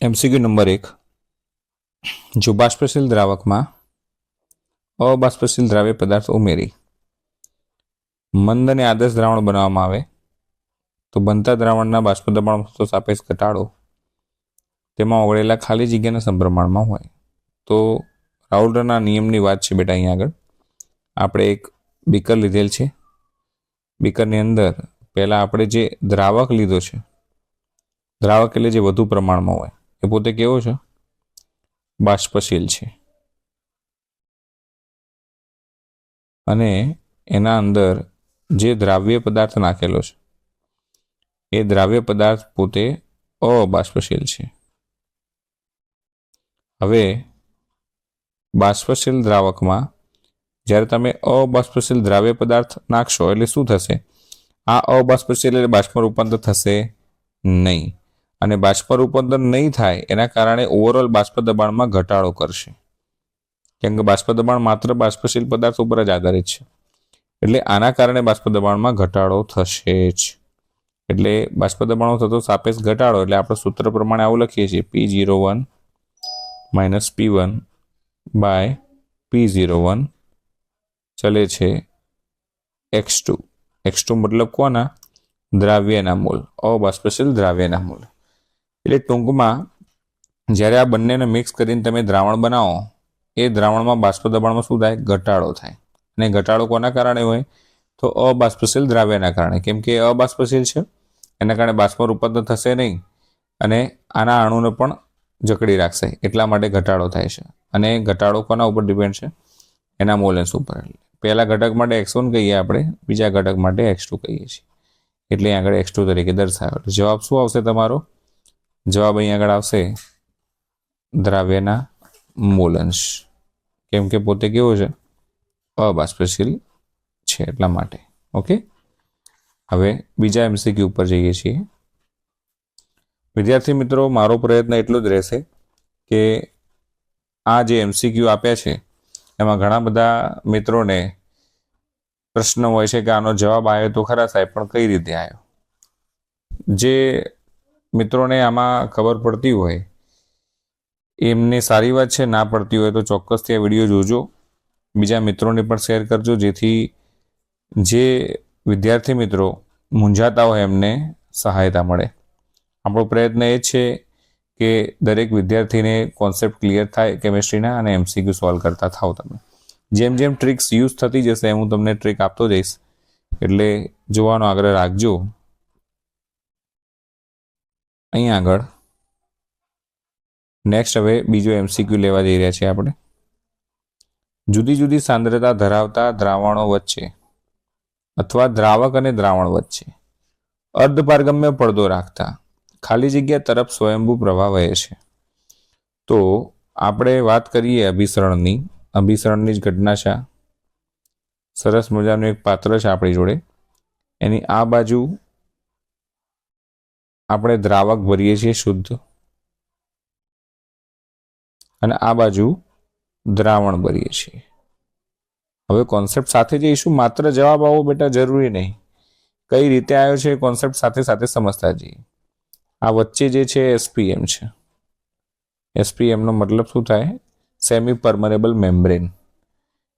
MCQ number 1। जो बाष्पशील द्रावक में अबाष्पशील द्राव्य पदार्थ उमेरी मंद ने आदर्श द्रावण बनाववामां आवे तो बनता द्रावणना बाष्प दबाण तो सापेक्ष घटाडो तेमां ओगळेला खाली जग्याना समप्रमाणमां होय। तो राउल्टरना नियमनी वात छे बेटा। अहीं आगळ आपणे एक बीकर लीधेल छे। बीकरनी अंदर पहेला आपणे जे द्रावक लीधो छे, द्रावक એટલે જે વધુ પ્રમાણમાં હોય એ પોતે કેવો છે? બાષ્પશીલ છે। અને એના અંદર જે દ્રાવ્ય પદાર્થ નાખેલો છે એ દ્રાવ્ય પદાર્થ પોતે અબાષ્પશીલ છે। હવે બાષ્પશીલ દ્રાવકમાં જ્યારે તમે અબાષ્પશીલ દ્રાવ્ય પદાર્થ નાખશો એટલે શું થશે? આ અબાષ્પશીલ એટલે બાષ્પમાં રૂપાંતર થશે નહીં, અને બાષ્પ રૂપાંતર નહીં થાય એના કારણે ઓવરઓલ બાષ્પ દબાણમાં ઘટાડો કરશે, કેમ કે બાષ્પ દબાણ માત્ર બાષ્પશીલ પદાર્થ ઉપર જ આધારિત છે। એટલે આના કારણે બાષ્પ દબાણમાં ઘટાડો થશે જ। એટલે બાષ્પ દબાણમાં થતો સાપેક્ષ ઘટાડો એટલે આપણે સૂત્ર પ્રમાણે આવું લખીએ છીએ P01 - P1 બાય P01 ચલે છે X2। X2 मतलब કોના? દ્રાવ્યના મોલ, અબાષ્પશીલ દ્રાવ્યના મોલ। એટલે ટૂંકમાં જ્યારે આ બંનેને મિક્સ કરીને તમે દ્રાવણ બનાવો એ દ્રાવણમાં બાષ્પ દબાણમાં શું થાય? ઘટાડો થાય। અને ઘટાડો કોના કારણે હોય? તો અબાષ્પશીલ દ્રાવ્યના કારણે, કેમ કે અબાષ્પશીલ છે એના કારણે બાષ્પમાં રૂપાંતર થશે નહીં અને આના અણુને પણ જકડી રાખશે, એટલા માટે ઘટાડો થાય છે। અને ઘટાડો કોના ઉપર ડિપેન્ડ છે? એના મોલેન્સ ઉપર। પહેલા ઘટક માટે X1 કહીએ આપણે, બીજા ઘટક માટે X2 કહીએ છીએ, એટલે આગળ X2 તરીકે દર્શાવ્યો। જવાબ શું આવશે તમારો? જવાબ અહીં આગળ આવશે દ્રાવ્યના મોલન્સ, કેમ કે પોતે કેવો છે? અબાષ્પશીલ છે એટલા માટે। ઓકે, હવે બીજા એમસીક્યુ ઉપર જઈએ છીએ। વિદ્યાર્થી મિત્રો, મારો પ્રયત્ન એટલો જ રહેશે કે આ જે એમસીક્યુ આપ્યા છે એમાં ઘણા બધા મિત્રોને પ્રશ્ન હોય છે કે આનો જવાબ આવ્યો તો ખરા સાહેબ, પણ કઈ રીતે આવ્યો? જે મિત્રોને આમાં ખબર પડતી હોય એમને સારી વાત છે, ના પડતી હોય તો ચોક્કસથી આ વિડીયો જોજો, બીજા મિત્રોને પણ શેર કરજો, જેથી જે વિદ્યાર્થી મિત્રો મૂંઝાતા હોય એમને સહાયતા મળે। આપણો પ્રયત્ન એ છે કે દરેક વિદ્યાર્થીને કોન્સેપ્ટ ક્લિયર થાય કેમિસ્ટ્રીના અને એમસીક્યુ સોલ્વ કરતા થાવ તમે। જેમ જેમ ટ્રિક્સ યુઝ થતી જશે એમ હું તમને ટ્રિક આપતો જઈશ, એટલે જોવાનો આગ્રહ રાખજો। અહીં આગળ નેક્સ્ટ હવે બીજો એમસીક્યુ લેવા જઈ રહ્યા છીએ આપણે। જુદી જુદી સાંદ્રતા ધરાવતા દ્રાવણો વચ્ચે અથવા દ્રાવક અને દ્રાવણ વચ્ચે અર્ધપારગમ્ય પડદો રાખતા ખાલી જગ્યા તરફ સ્વયંભૂ પ્રવાહ વહે છે। તો આપણે વાત કરીએ અભિસરણની। અભિસરણની જ ઘટના છે। સરસ મજાનું એક પાત્ર છે આપણી જોડે, એની આ બાજુ આપણે દ્રાવક ભરીએ છીએ શુદ્ધ, અને આ બાજુ દ્રાવણ ભરીએ છીએ। હવે કોન્સેપ્ટ સાથે જઈશું, માત્ર જવાબ આવો બેટા જરૂરી નહીં, કઈ રીતે આવ્યો છે કોન્સેપ્ટ સાથે સાથે સમજતા જઈએ। આ વચ્ચે જે છે એસપીએમ છે। એસપીએમનો મતલબ શું થાય? સેમી પરમેબલ મેમ્બ્રેન,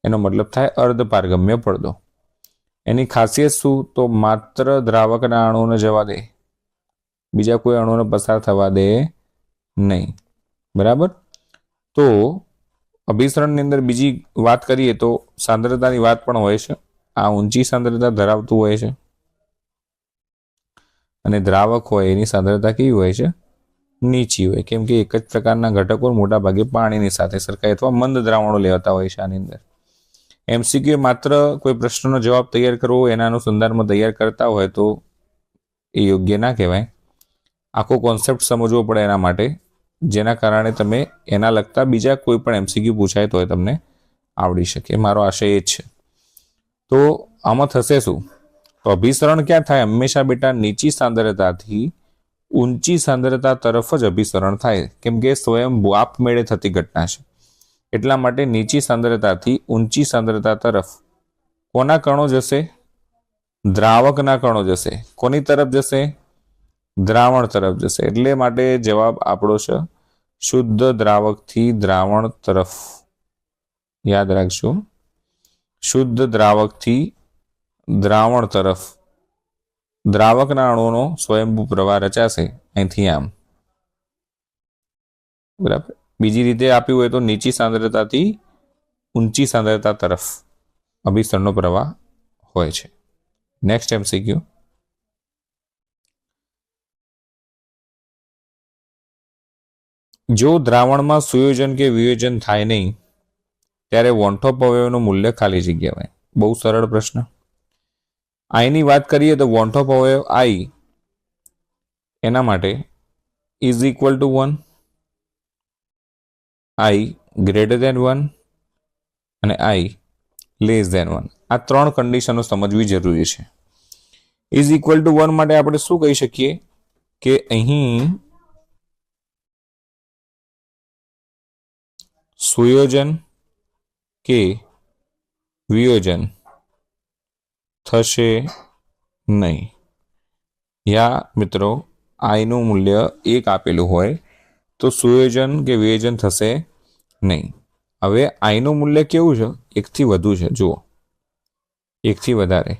એનો મતલબ થાય અર્ધપારગમ્ય પડદો। એની ખાસિયત શું? તો માત્ર દ્રાવકના અણુઓને જવા દે, બીજા કોઈ અણુઓને પસાર થવા દે નહીં, બરાબર? તો અભિસરણની અંદર બીજી વાત કરીએ તો સાંદ્રતાની વાત પણ હોય છે। આ ઊંચી સાંદ્રતા ધરાવતું હોય છે અને દ્રાવક હોય એની સાંદ્રતા કેવી હોય છે? નીચી હોય, કેમ કે એક જ પ્રકારના ઘટકો મોટા ભાગે પાણીની સાથે સરખાય અથવા મંદ દ્રાવણો લેવાતા હોય છે આની અંદર। એમસીક્યુ માત્ર કોઈ પ્રશ્નનો જવાબ તૈયાર કરવો એના અનુસંધાનમાં તૈયાર કરતા હોય તો એ યોગ્ય ના કહેવાય। આખો કોન્સેપ્ટ સમજવો પડે એના માટે, જેના કારણે તમે એના લગતા બીજા કોઈ પણ એમસીક્યુ પૂછાય તો તમને આવડી શકે, મારો આશય એ જ છે। તો આમાં થશે શું? તો અભિસરણ ક્યાં થાય? હંમેશા બેટા નીચી સાંદ્રતાથી ઊંચી સાંદ્રતા તરફ જ અભિસરણ થાય, કેમ કે સ્વયં આપમેળે થતી ઘટના છે। એટલા માટે નીચી સાંદ્રતાથી ઊંચી સાંદ્રતા તરફ કોના કણો જશે? દ્રાવકના કણો જશે। કોની તરફ જશે? દ્રાવણ તરફ જશે, એટલે માટે જવાબ આપણો છે શુદ્ધ દ્રાવકથી દ્રાવણ તરફ. યાદ રાખજો, શુદ્ધ દ્રાવકથી દ્રાવણ તરફ દ્રાવકના અણુનો સ્વયંભૂ પ્રવાહ રચાશે અહીંથી આમ. બરાબર. બીજી રીતે આપ્યું હોય તો નીચી સાંદ્રતાથી ઊંચી સાંદ્રતા તરફ અભિસરણનો પ્રવાહ હોય છે. Next MCQ. જો દ્રાવણમાં સુયોજન કે વિયોજન થાય નહીં ત્યારે વોન ટોપ અવયવનું મૂલ્ય ખાલી જગ્યા હોય. બહુ સરળ પ્રશ્ન. આઈની વાત કરીએ તો વોન ટોપ અવયવ આઈ એના માટે is equal two 1, I greater than 1 અને આઈ લેસ દેન 1. આ ત્રણ કન્ડિશનો સમજવી જરૂરી છે. ઇઝ ઇક્વલ ટુ 1 માટે આપણે શું કહી શકીએ કે અહીં સુયોજન કે વિયોજન થશે નહીં. યા મિત્રો આઈનું મૂલ્ય 1 આપેલું હોય તો સુયોજન કે વિયોજન થશે નહીં. હવે આઈનું મૂલ્ય કેવું છે? 1 થી વધુ છે. જુઓ, 1 થી વધારે.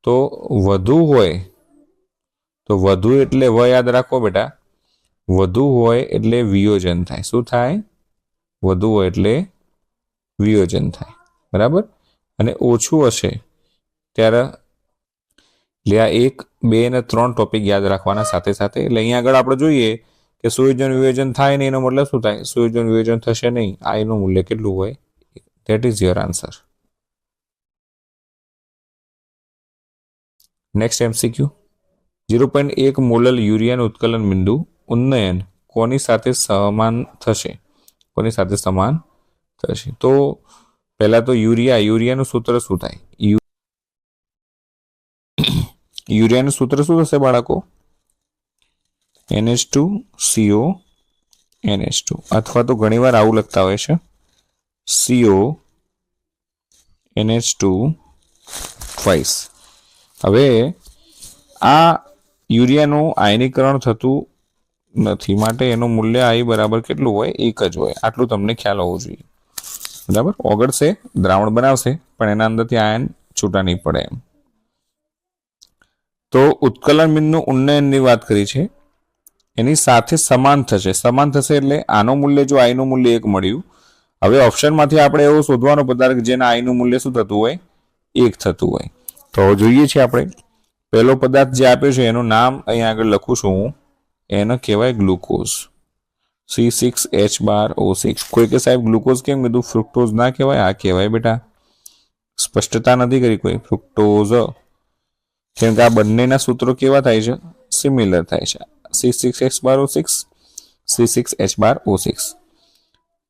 તો વધુ હોય તો વધુ એટલે વ યાદ રાખો બેટા. વધુ હોય એટલે વિયોજન થાય. શું થાય? વધુ હોય એટલે વિયોજન થાય. બરાબર. અને ઓછું હશે ત્યારે એટલે આ 1, 2 અને 3 ટોપિક યાદ રાખવાના સાથે સાથે. એટલે અહીંયા આગળ આપણે જોઈએ કે સુયોજન વિયોજન થાય નહીં, એનો મતલબ શું થાય? સુયોજન વિયોજન થશે નહીં. આઈનું મૂલ્ય કેટલું હોય? That is your answer. Next MCQ. 0.1 મોલલ યુરિયાનું ઉત્કલન બિંદુ ઉન્નયન કોની સાથે સમાન થશે? કોની સાથે સમાન થશે? તો પહેલા તો યુરિયાનું સૂત્ર શું થાય? યુરિયાનું સૂત્ર શું થશે બાળકો? NH2CO NH2, અથવા તો ઘણીવાર આવું લખતા હોય છે CO NH2 ટ્વાઇસ. હવે આ યુરિયાનું આયનીકરણ થતું નથી, માટે એનું મૂલ્ય આઈ બરાબર કેટલું હોય? 1 જ હોય. આટલું તમને ખ્યાલ હોવો જોઈએ. બરાબર. ઓગળશે, દ્રાવણ બનાવશે, પણ એના અંદરથી આયન છૂટા નહીં પડે એમ. તો ઉત્કલન બિંદુ ઉન્નયનની વાત કરી છે, એની સાથે સમાન થશે. સમાન થશે એટલે આનું મૂલ્ય, જો આઈનું મૂલ્ય 1 મળ્યું, હવે ઓપ્શનમાંથી આપણે એવો શોધવાનો પદાર્થ જેના આઈનું મૂલ્ય શું થતું હોય? 1 થતું હોય. તો જોઈએ છીએ આપણે પહેલો પદાર્થ જે આપ્યો છે એનું નામ અહીંયા આગળ લખું છું હું. એને કહેવાય ગ્લુકોઝ, C6H12O6. કોઈ કે સાહેબ ગ્લુકોઝ કેમ કીધું? ફ્રુક્ટોઝ ના કહેવાય? આ કહેવાય બેટા. સ્પષ્ટતા નથી કરી કોઈ. ફ્રુક્ટોઝ, કેમ કે આ બંનેના સૂત્રો કેવા થાય છે? સિમિલર થાય છે. C6H12O6, C6H12O6.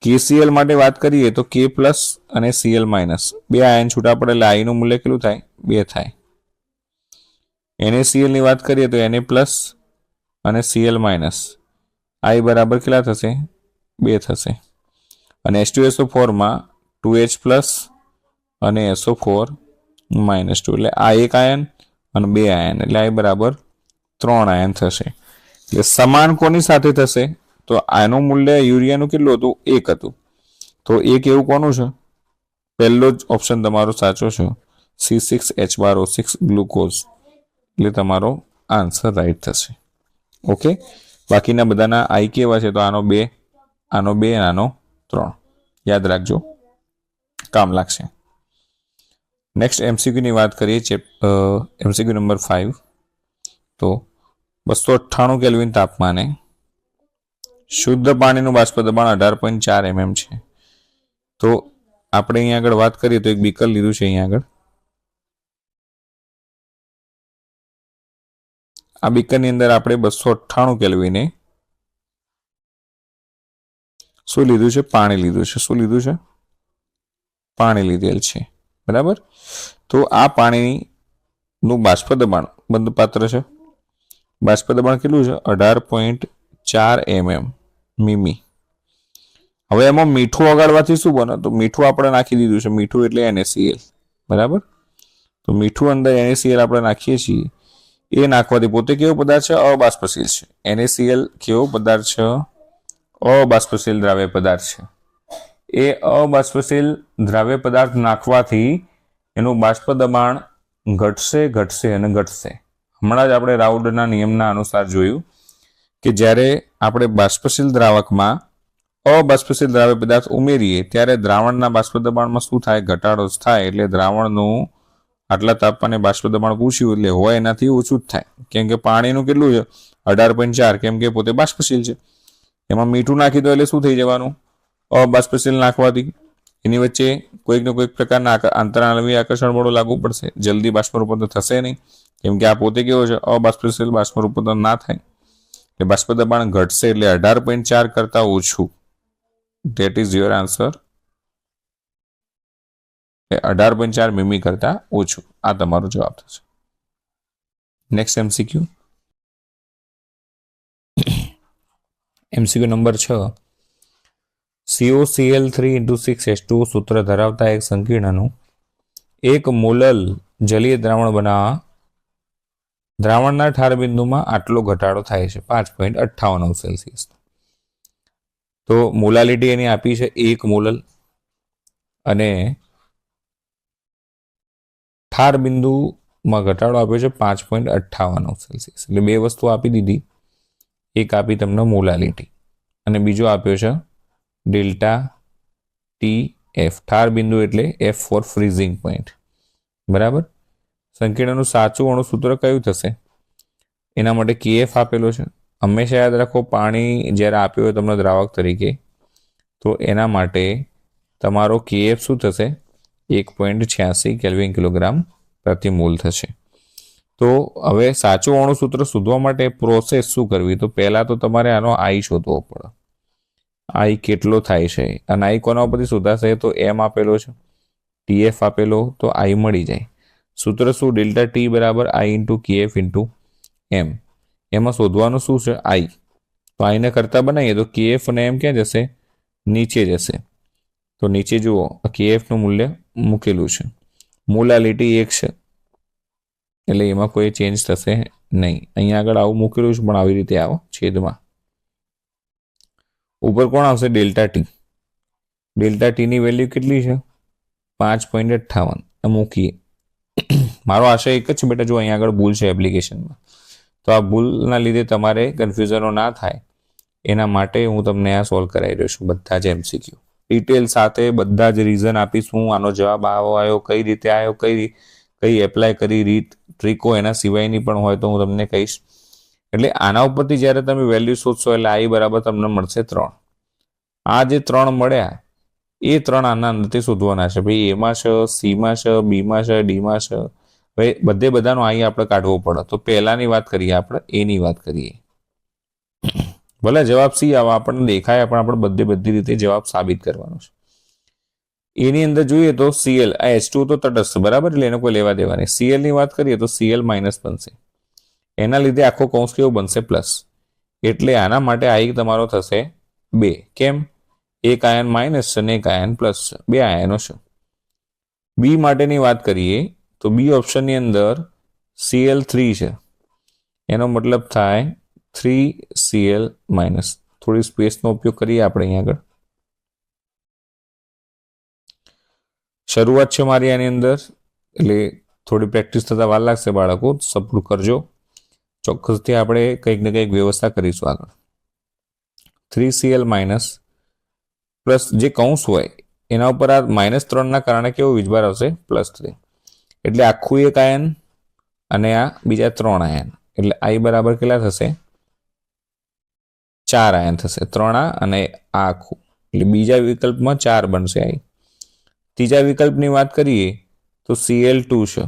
KCl માટે વાત કરીએ તો K પ્લસ અને Cl માઇનસ, બે આયન છૂટા પડે એટલે આઈનું મૂલ્ય કેટલું થાય? 2 થાય. NaCl ની વાત કરીએ તો Na પ્લસ અને Cl માઇનસ, આઈ બરાબર કેટલા થશે? 2 થશે. અને H2SO4 માં 2H પ્લસ અને SO4 માઇનસ 2, એટલે આ 1 આયન અને 2 આયન, એટલે આઈ બરાબર 3 આયન થશે. એટલે સમાન કોની સાથે થશે? તો આનું મૂલ્ય યુરિયાનું કેટલું હતું? 1 હતું. તો 1 એવું કોનું છે? પહેલો જ ઓપ્શન તમારો સાચો છે, C6H12O6 ગ્લુકોઝ. એટલે તમારો આન્સર રાઈટ થશે. ઓકે. બાકીના બધાના આઈ કેવા છે? તો આનો 2, આનો 2 અને આનો 3. યાદ રાખજો, કામ લાગશે. નેક્સ્ટ MCQ ની વાત કરીએ. MCQ number 5. તો 298 કેલ્વિન તાપમાને શુદ્ધ પાણીનું બાષ્પ દબાણ 18.4 mm છે. તો આપણે અહીંયા આગળ વાત કરીએ તો એક બીકર લીધું છે. અહીંયા આગળ આ બીકરની અંદર આપણે 298 કેલ્વિને શું લીધું છે? પાણી લીધું છે. શું લીધું છે? પાણી લીધેલ છે. બરાબર. તો આ પાણીનું બાષ્પ દબાણ બંધપાત્ર છે. બાષ્પ દબાણ કેટલું છે? 18.4 mm મીમી. હવે એમાં મીઠું ઓગાળવાથી શું બને? તો મીઠું આપણે નાખી દીધું છે. મીઠું એટલે NaCl. બરાબર. તો મીઠું અંદર NaCl આપણે નાખીએ છીએ. એ નાખવાથી પોતે કેવો પદાર્થ છે? અબાષ્પશીલ છે. NaCl કેવો પદાર્થ છે? અબાષ્પશીલ દ્રાવ્ય પદાર્થ છે. એ અબાષ્પશીલ દ્રાવ્ય પદાર્થ નાખવાથી એનું બાષ્પ દબાણ ઘટશે ઘટશે અને ઘટશે. હમણાં જ આપણે રાઉડના નિયમના અનુસાર જોયું કે જ્યારે આપણે બાષ્પશીલ દ્રાવકમાં અબાષ્પશીલ દ્રાવ્ય પદાર્થ ઉમેરીએ ત્યારે દ્રાવણના બાષ્પ દબાણમાં શું થાય? ઘટાડો જ થાય. એટલે દ્રાવણનું આટલા તાપમાને બાષ્પ દબાણ પૂછ્યું એટલે હોય એનાથી ઓછું જ થાય. કેમ કે પાણીનું કેટલું છે? 18.4. કેમ કે પોતે બાષ્પશીલ છે. એમાં મીઠું નાખી દો એટલે શું થઈ જવાનું? અબાષ્પશીલ નાખવાથી એની વચ્ચે કોઈક ને કોઈક પ્રકારના આંતરાણવીય આકર્ષણ બળો લાગુ પડશે. જલ્દી બાષ્પ રૂપાંતર થશે નહીં. કેમ કે આ પોતે કેવો છે? અબાષ્પશીલ. બાષ્પ રૂપાંતર ના થાય એટલે બાષ્પ દબાણ ઘટશે. એટલે 18.4 કરતા ઓછું. That is your answer. 18.4 મીમી કરતા ઓછું. આ તમારો જવાબ થશે. Next MCQ. MCQ number 6. COCl3 × 6H2 સૂત્ર ધરાવતા એક સંકીર્ણનું 1 મોલલ જલીય દ્રાવણ બનાવવા દ્રાવણના ઠાર બિંદુમાં આટલો ઘટાડો થાય છે 5.58°C. તો મોલાલિટી એની આપી છે 1 મોલલ અને ઠાર બિંદુમાં ઘટાડો આપ્યો છે 5.58°C. એટલે બે વસ્તુ આપી દીધી. એક આપી તમને મોલાલિટી અને બીજો આપ્યો છે ડેલ્ટા TF. ઠાર બિંદુ એટલે F ફોર ફ્રીઝિંગ પોઈન્ટ. બરાબર. સંકીર્ણનું સાચું અણુ સૂત્ર કયું થશે? એના માટે KF આપેલો છે. હંમેશા યાદ રાખો, પાણી જ્યારે આપ્યો હોય તમને દ્રાવક તરીકે તો એના માટે તમારો KF શું થશે? 1.86 કેલ્વિન કિલોગ્રામ પ્રતિ મોલ થશે. તો હવે સાચું અણુ સૂત્ર શોધવા માટે પ્રોસેસ શું કરવી? તો પહેલાં તો તમારે આનો I શોધવો પડે. I કેટલો થાય છે અને I કોના ઉપરથી શોધાશે? તો M આપેલો છે, TF આપેલો, તો I મળી જાય. સૂત્ર શું? ડેલ્ટા T બરાબર I × KF × M. એમાં શોધવાનું શું છે? I. તો આઈને કરતા બનાવીએ તો KF અને M ક્યાં જશે? નીચે જશે. તો નીચે જુઓ, KFનું મૂલ્ય મૂકેલું છે. મોલાલિટી 1 છે એટલે એમાં કોઈ ચેન્જ થશે નહીં. અહીંયા આગળ આવું મૂકેલું છે પણ આવી રીતે આવો છેદમાં. ઉપર કોણ આવશે? Delta T. ડેલ્ટા Tની વેલ્યુ કેટલી છે? 5.58. મૂકીએ. મારો આશય એક જ છે બેટા, જો અહીંયા આગળ ભૂલ છે એપ્લિકેશનમાં, તો આ ભૂલના લીધે તમારે કન્ફ્યુઝનો ના થાય એના માટે હું તમને આ સોલ્વ કરાવી રહ્યો છું. બધા જ MCQ ડિટેલ સાથે બધા જ રીઝન આપીશું. આનો જવાબ આવો આવ્યો, કઈ રીતે આવ્યો, કઈ એપ્લાય કરી રીત, ટ્રીકો એના સિવાયની પણ હોય તો હું તમને કહીશ. એટલે આના ઉપરથી જ્યારે તમે વેલ્યુ શોધશો એટલે I બરાબર તમને મળશે 3. આ જે 3 મળ્યા એ 3 આના અંદરથી શોધવાના છે. ભાઈ એમાં છે, Cમાં છે, Bમાં છે, Dમાં છે. ભાઈ બધાનો I આપણે કાઢવો પડે. તો પહેલાની વાત કરીએ, આપણે એની વાત કરીએ. ભલે જવાબ C આવે આપણને દેખાય પણ આપણે બધી રીતે જવાબ સાબિત કરવાનો છે. એની અંદર જોઈએ તો Cl, આ H2 તો તટસ્થ, બરાબર, એટલે એને કોઈ લેવા દેવા નહીં. Cl ની વાત કરીએ તો Cl માઇનસ બનશે. એના લીધે આખો કૌંસ કેવો બનશે? પ્લસ. એટલે આના માટે I તમારો થશે 2. કેમ? એક આયન માઇનસ છે અને એક આયન પ્લસ છે. 2 આયનો છે. બી માટેની વાત કરીએ તો બી ઓપ્શનની અંદર Cl3 છે. એનો મતલબ થાય 3Cl માઇનસ. થોડી સ્પેસનો ઉપયોગ કરીએ આપણે અહીંયા આગળ. શરૂઆત છે મારી આની અંદર, એટલે થોડી પ્રેક્ટિસ થતા વાર લાગશે બાળકો, સપોર્ટ કરજો. ચોક્કસથી આપણે કંઈક ને કંઈક વ્યવસ્થા કરીશું આગળ. 3Cl માઇનસ પ્લસ જે કૌંસ હોય એના ઉપર આ -3ના કારણે કેવો વીજભાર આવશે? +3. એટલે આખું એક આયન અને આ બીજા 3 આયન, એટલે I બરાબર કેટલા થશે? 4 આયન થશે. 3 અને આ આખું, એટલે બીજા વિકલ્પમાં 4 બનશે I. ત્રીજા વિકલ્પની વાત કરીએ તો Cl2 છે.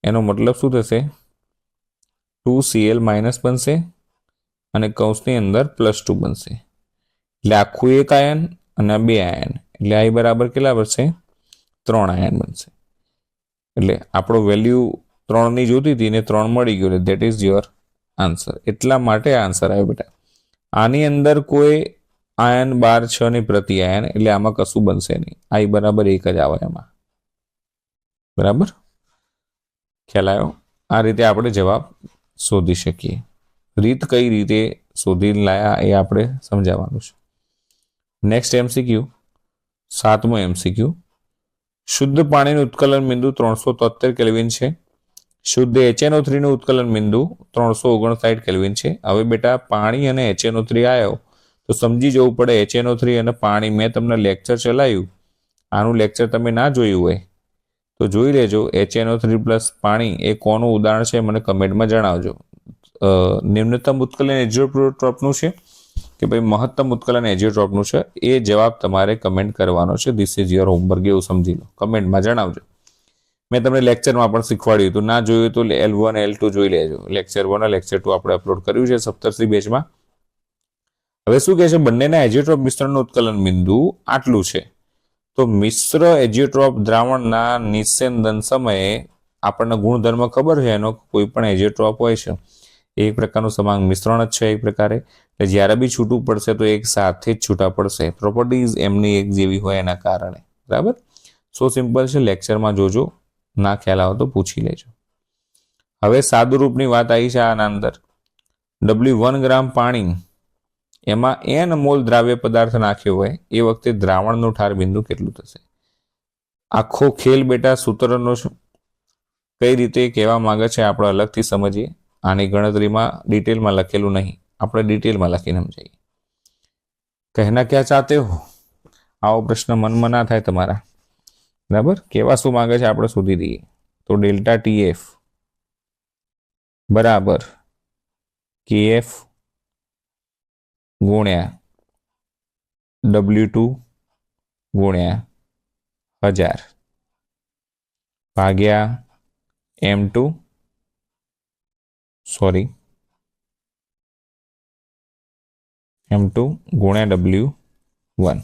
એનો મતલબ શું થશે? 2Cl માઇનસ બનશે અને કૌંસની અંદર +2 બનશે. એટલે આખું એક આયન અને 2 આયન, એટલે I બરાબર કેટલા બનશે? 3 આયન બનશે. એટલે આપણો વેલ્યુ 3ની જોતી હતી ને 3 મળી ગયો, ધેટ ઇઝ યોર આન્સર. એટલા માટે આન્સર આવ્યો બેટા. આની અંદર કોઈ આયન 12 છે નહીં પ્રતિ આયન, એટલે આમાં કશું બનશે નહીં. I બરાબર 1 જ આવે એમાં. બરાબર, ખ્યાલ આવ્યો? આ રીતે આપણે જવાબ શોધી શકીએ. રીત કઈ રીતે શોધી લાયા એ આપણે સમજાવવાનું છે. Next MCQ, 7મો MCQ. શુદ્ધ પાણીનું ઉત્કલન બિંદુ 373 કેલ્વિન છે. શુદ્ધ HNO3 નું ઉત્કલન બિંદુ 359 કેલ્વિન છે. હવે બેટા પાણી અને HNO3 આવ્યો તો સમજી જવું પડે HNO3 અને પાણી. મેં તમને લેક્ચર ચલાવ્યું, આનું લેક્ચર તમે ના જોયું હોય તો જોઈ લેજો. HNO3 પ્લસ પાણી એ કોનું ઉદાહરણ છે મને કમેન્ટમાં જણાવજો. નિમ્નતમ ઉત્કલન એજીઓટ્રોપનું છે કે ભાઈ મહત્તમ ઉત્કલન એજીઓટ્રોપનું છે, એ જવાબ તમારે કમેન્ટ કરવાનો છે. ધીસ ઇઝ યોર હોમવર્ક, એવું સમજી લો. કમેન્ટમાં જણાવજો. મેં તમને લેક્ચરમાં પણ શીખવાડ્યું હતું, ના જોયું તો L1 L2 જોઈ લેજો. લેક્ચર 1 અને લેક્ચર 2 આપણે અપલોડ કર્યું છે સપ્તર્ષિ બેચમાં. હવે શું કહે છે, બંનેના એજીઓટ્રોપ મિશ્રણનું ઉત્કલન બિંદુ આટલું છે. તો મિશ્ર એજીઓટ્રોપ દ્રાવણના નિસ્યંદન સમયે આપણને ગુણધર્મ ખબર છે એનો, કોઈ પણ એજીઓટ્રોપ હોય છે એક પ્રકારનું સમાંગ મિશ્રણ જ છે એક પ્રકારે, એટલે જ્યારે બી છૂટું પડશે તો એક સાથે જ છૂટા પડશે. પ્રોપર્ટીઝ એમની એક જેવી હોય એના કારણે. બરાબર, સો સિમ્પલ છે. લેક્ચરમાં જોજો, ના ખ્યાલ આવે તો પૂછી લેજો. હવે સાદુરૂપની વાત આવી છે આના અંદર. W1 ગ્રામ પાણી, એમાં n મોલ દ્રાવ્ય પદાર્થ નાખ્યો હોય એ વખતે દ્રાવણનું ઠાર બિંદુ કેટલું થશે? આખો ખેલ બેટા સૂત્રનો કઈ રીતે કહેવા માંગે છે આપણે અલગથી સમજીએ. આની ગણતરીમાં ડિટેલમાં લખેલું નહીં, આપણે ડિટેલમાં લખીને સમજાઈએ. કહેના ક્યાં ચાહતે હો, આવો પ્રશ્ન મનમાં ના થાય તમારા. બરાબર, કેવા શું માંગે છે આપણે શોધી દઈએ. તો ડેલ્ટા TF બરાબર KF ગુણ્યા W2 ગુણ્યા 1000 ભાગ્યા M2 ગુણ્યા W1.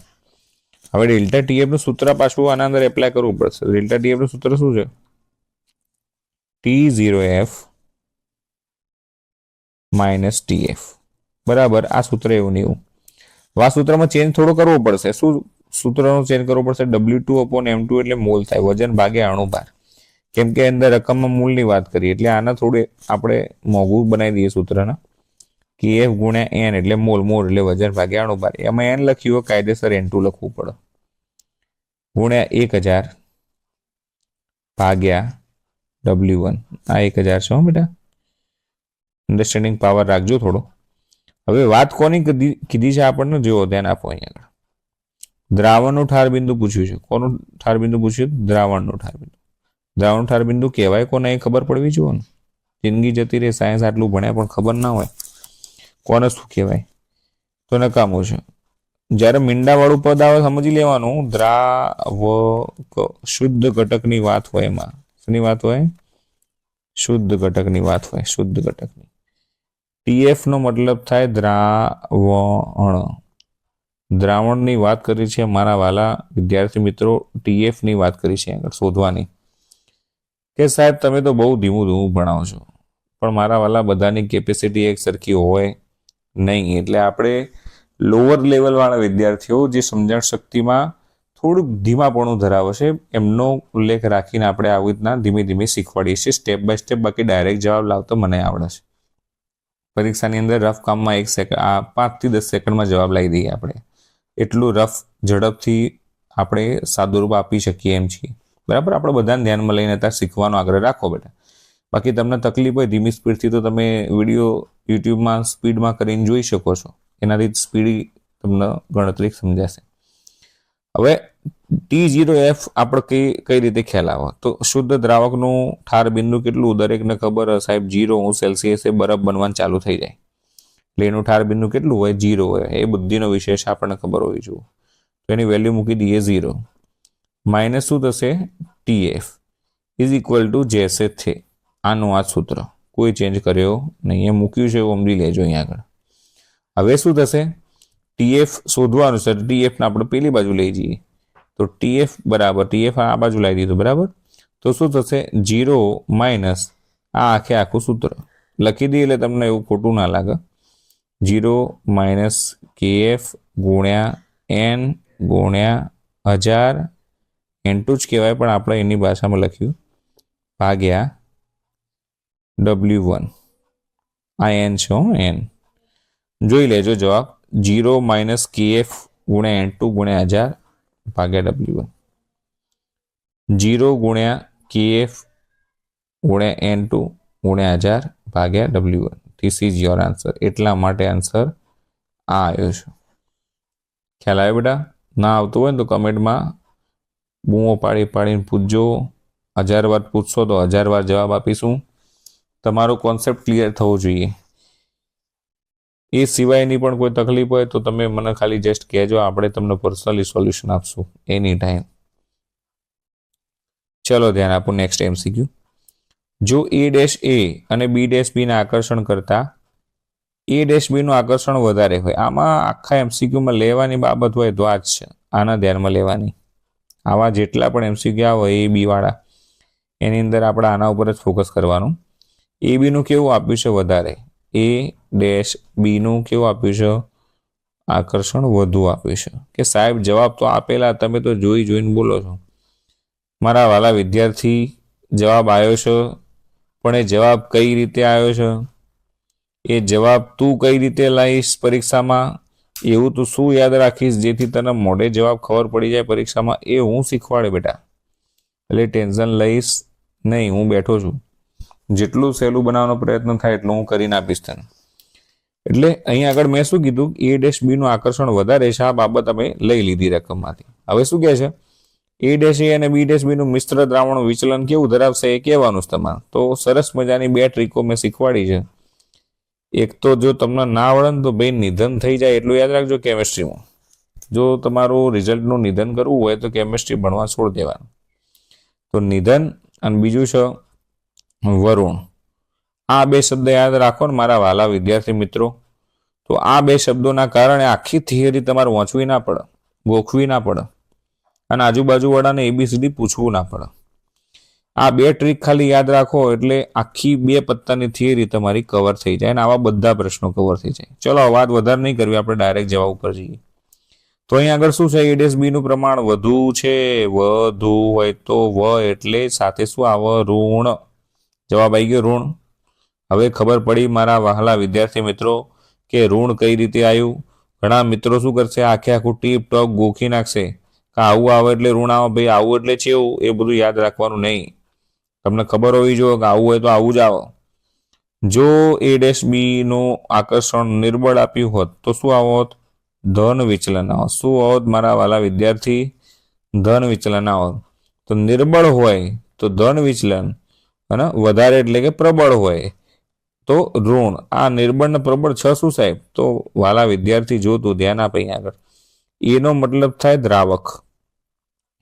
હવે ડેલ્ટા TF નું સૂત્ર પાછું આના અંદર એપ્લાય કરવું પડશે. ડેલ્ટા TF નું સૂત્ર શું છે? T0F માઇનસ TF બરાબર. આ સૂત્ર એવું નહીં. આ સૂત્રમાં ચેન્જ થોડો કરવો પડશે. શું સૂત્રનો ચેન્જ કરવો પડશે? W2/M2 એટલે મોલ થાય, વજન ભાગ્યા અણુભાર. કેમ કે અંદર રકમમાં મૂળની વાત કરીએ એટલે આના થોડું આપણે મોંઘું બનાવી દઈએ સૂત્રના. KF ગુણ્યા N એટલે મોલ, મોલ એટલે વજન ભાગ્યા અણુભાર. એમાં N લખ્યું હોય કાયદેસર N2 લખવું પડે. ગુણ્યા 1000 ભાગ્યા W1. આ 1000 છે બેટા. અન્ડરસ્ટેન્ડિંગ પાવર રાખજો થોડો. હવે વાત કોની કીધી છે આપણને, જુઓ, ધ્યાન આપો. અહીંયા દ્રાવણનું ઠાર બિંદુ પૂછ્યું છે. કોનું ઠાર બિંદુ પૂછ્યું? દ્રાવણનું ઠાર બિંદુ. દ્રાવણ ઠાર બિંદુ કહેવાય કોને એ ખબર પડવી જોઈએ ને. જિંદગી જતી રહે, સાયન્સ આટલું ભણ્યા પણ ખબર ના હોય કોને શું કહેવાય તો નકામું છે. જ્યારે મીંડાવાળું પદ આવે સમજી લેવાનું. દ્રાવક શુદ્ધ ઘટકની વાત હોય, એમાં શેની વાત હોય? શુદ્ધ ઘટકની વાત હોય, શુદ્ધ ઘટકની. TF નો મતલબ થાય દ્રાવણ. દ્રાવણની વાત કરી છે મારા વાલા વિદ્યાર્થી મિત્રો. TF ની વાત કરી છે આગળ શોધવાની. કે સાહેબ તમે તો બહુ ધીમું ભણાવો છો, પણ મારા વાલા બધાની કેપેસિટી એક સરખી હોય નહીં. એટલે આપણે લોઅર લેવલવાળા વિદ્યાર્થીઓ જે સમજણ શક્તિમાં થોડુંક ધીમાપણું ધરાવે છે એમનો ઉલ્લેખ રાખીને આપણે આવી રીતના ધીમે ધીમે શીખવાડીએ છીએ, સ્ટેપ બાય સ્ટેપ. બાકી ડાયરેક્ટ જવાબ લાવતો મને આવડે છે. પરીક્ષાની અંદર રફ કામમાં 5 થી 10 સેકન્ડમાં જવાબ લાવી દઈએ આપણે. એટલું રફ ઝડપથી આપણે સાદુરૂપ આપી શકીએ એમ છીએ. બરાબર, આપણે બધાને ધ્યાનમાં લઈને ત્યાં શીખવાનો આગ્રહ રાખો બેટા. બાકી તમને તકલીફ હોય ધીમી સ્પીડથી તો તમે વિડીયો યુટ્યુબમાં સ્પીડમાં કરીને જોઈ શકો છો. એનાથી સ્પીડ તમને ગણતરી સમજાશે. હવે T0F આપણે કઈ રીતે ખ્યાલ આવે? તો શુદ્ધ દ્રાવકનું ઠાર બિંદુ કેટલું દરેકને ખબર સાહેબ? 0°C બરફ બનવાનું ચાલુ થઈ જાય એટલે એનું ઠાર બિંદુ કેટલું હોય? 0 હોય. એ બુદ્ધિનો વિશેષ આપણને ખબર હોવી જોઈએ. તો એની વેલ્યુ મૂકી દઈએ 0. માઇનસ શું થશે? TF ઇઝ ઇક્વલ ટુ જૈસે થે. આનું આ સૂત્ર કોઈ ચેન્જ કર્યો નહીં, એ મૂક્યું છે એવું સમજી લેજો અહીંયા આગળ. હવે શું થશે? TF શોધવાનું છે. TFને આપણે પેલી બાજુ લઈ જઈએ તો TF બરાબર, TF આ બાજુ લાવી દીધું બરાબર. તો શું થશે? 0 માઇનસ આ આખું સૂત્ર લખી દઈએ એટલે તમને એવું ખોટું ના લાગે. 0 માઇનસ KF ગુણ્યા N ગુણ્યા 1000 N2 જ કહેવાય પણ આપણે એની ભાષામાં લખ્યું ભાગ્યા W1 આ n છે n. જોઈ લેજો જવાબ 0 - kf ગુણ્યા n2 ગુણ્યા 1000 ભાગ્યા W1. 0 ગુણ્યા kf ગુણ્યા n2 ગુણ્યા 1000 ભાગ્યા W1. This is your answer. એટલા માટે આન્સર આ આવ્યો છે. ખ્યાલ આવ્યો બેટા? ના આવતું હોય ને તો કમેન્ટમાં બૂમો પાડીને પૂછજો. 1000 વાર પૂછશો તો 1000 વાર જવાબ આપીશું. તમારો કોન્સેપ્ટ ક્લિયર થવો જોઈએ. એ સિવાયની પણ કોઈ તકલીફ હોય તો તમે મને ખાલી જસ્ટ કહેજો, આપણે તમને પર્સનલી સોલ્યુશન આપશું એની ટાઈમ. ચલો ધ્યાન આપો. Next MCQ. જો A' અને B' ના આકર્ષણ કરતા A' નું આકર્ષણ વધારે હોય. આમાં આખા MCQમાં લેવાની બાબત હોય તો આ જ છે, આના ધ્યાનમાં લેવાની. આવા જેટલા પણ MCQ આવે A B વાળા એની અંદર આપણે આના ઉપર જ ફોકસ કરવાનું. AB નું કેવું આપ્યું છે? વધારે. A' B નું કેવું આપ્યું છે? આકર્ષણ વધુ આપ્યું છે. કે સાહેબ જવાબ તો આપેલા, તમે તો જોઈને બોલો છો. મારા વાલા વિદ્યાર્થી, જવાબ આવ્યો છે, પણ એ જવાબ કઈ રીતે આવ્યો છે? એ જવાબ તું કઈ રીતે લાવીશ પરીક્ષામાં? એવું તું શું યાદ રાખીશ જેથી તને મોઢે જવાબ ખબર પડી જાય પરીક્ષામાં? એ હું શીખવાડે બેટા. એટલે ટેન્શન લઈશ નહીં, હું બેઠો છું. જેટલું સહેલું બનાવવાનો પ્રયત્ન થાય એટલું હું કરીને આપીશ તને. એટલે અહીં આગળ મેં શું કીધું? A' નું આકર્ષણ વધારે છે, આ બાબત અમે લઈ લીધી રકમમાંથી. હવે શું કહે છે? A' અને B' નું મિશ્ર દ્રાવણ વિચલન કેવું ધરાવશે એ કહેવાનું છે તમારે. તો સરસ મજાની 2 ટ્રીકો મેં શીખવાડી છે. એક તો જો તમને ના આવડે ને તો ભાઈ નિધન થઈ જાય એટલું યાદ રાખજો કેમેસ્ટ્રીમાં. જો તમારું રિઝલ્ટનું નિધન કરવું હોય તો કેમેસ્ટ્રી ભણવા છોડી દેવાનું. તો નિધન અને બીજું છે વરુણ. આ 2 શબ્દ યાદ રાખો ને મારા વાલા વિદ્યાર્થી મિત્રો. તો આ 2 શબ્દોના કારણે આખી થિયરી તમારે વાંચવી ના પડે, ગોખવી ના પડે, અને આજુબાજુવાળાને ABCD પૂછવું ના પડે. આ 2 ટ્રીક ખાલી યાદ રાખો એટલે આખી 2 પત્તાની થિયરી તમારી કવર થઈ જાય, અને આવા બધા પ્રશ્નો કવર થઈ જાય. ચલો વાત વધારે નહીં કરવી, આપણે ડાયરેક્ટ જવાબ ઉપર જઈએ. તો અહીં આગળ શું છે? A' નું પ્રમાણ વધુ છે. વધુ હોય તો એટલે સાથે શું આવે? ઋણ. જવાબ આવી ગયો ઋણ. હવે ખબર પડી મારા વહાલા વિદ્યાર્થી મિત્રો કે ઋણ કઈ રીતે આવ્યું. ઘણા મિત્રો શું કરશે? આખું ટીપ ટોપ ગોખી નાખશે કે આવું આવે એટલે ઋણ આવે. ભાઈ આવું એટલે ચેવું? એ બધું યાદ રાખવાનું નહીં. તમને ખબર હોવી જોઈએ કે આવું હોય તો આવું જ આવે. જો A' નું આકર્ષણ નિર્બળ આપ્યું હોત તો શું આવત? ધન વિચલન આવત. શું આવત મારા વાલા વિદ્યાર્થી? ધન વિચલન આવત. તો નિર્બળ હોય તો ધન વિચલન, અને વધારે એટલે કે પ્રબળ હોય તો ઋણ. આ નિર્બળ ને પ્રબળ છ શું સાહેબ? તો વાલા વિદ્યાર્થી જો તું ધ્યાન આપે અહીં આગળ, એનો મતલબ થાય દ્રાવક.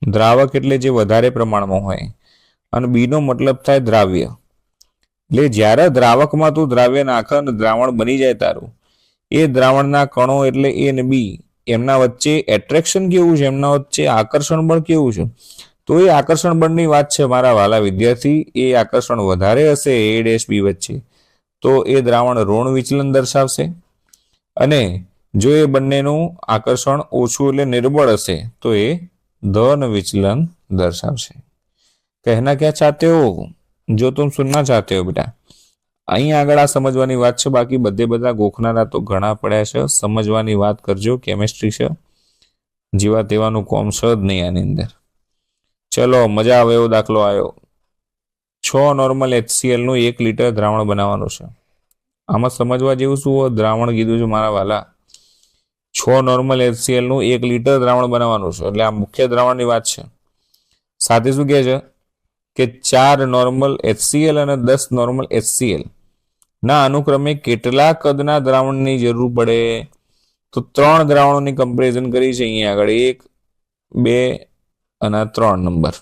દ્રાવક એટલે જે વધારે પ્રમાણમાં હોય, અને B નો મતલબ થાય દ્રાવ્ય. એટલે જ્યારે દ્રાવકમાં તું દ્રાવ્ય નાખે અને દ્રાવણ બની જાય તારું, એ દ્રાવણના કણો એટલે A અને B, એમના વચ્ચે એટ્રેક્શન કેવું છે? એમના વચ્ચે આકર્ષણ બળ કેવું છે? તો એ આકર્ષણ બળની વાત છે મારા વાલા વિદ્યાર્થી. એ આકર્ષણ વધારે હશે A' B વચ્ચે તો એ દ્રાવણ ઋણ વિચલન દર્શાવશે, અને જો એ બંનેનું આકર્ષણ ઓછું એટલે નિર્બળ હશે તો એ ધન વિચલન દર્શાવશે. કહેના ક્યાં ચાહતે હો? જો તુમ સુનના ચાહતે હો બેટા. અહીં આગળ આ સમજવાની વાત છે. બાકી બધા ગોખનારા તો ઘણા પડ્યા છે. સમજવાની વાત કરજો. કેમેસ્ટ્રી છે, જેવા તેવાનું કોમ છે જ નહીં આની અંદર. ચલો મજા આવે એવો દાખલો આવ્યો. 6 નોર્મલ HCl નું 1 લિટર દ્રાવણ બનાવવાનું છે. આમાં સમજવા જેવું શું દ્રાવણ કીધું છે મારા વાલા? 6 નોર્મલ HCl નું 1 લિટર દ્રાવણ બનાવવાનું છે. એટલે આ મુખ્ય દ્રાવણની વાત છે. સાથે શું કહે છે કે 4 નોર્મલ HCl અને 10 નોર્મલ HCl ના અનુક્રમે કેટલા કદના દ્રાવણની જરૂર પડે? તો 3 દ્રાવણોની કમ્પેરિઝન કરી છે અહીંયા આગળ, 1, 2 અને 3 નંબર.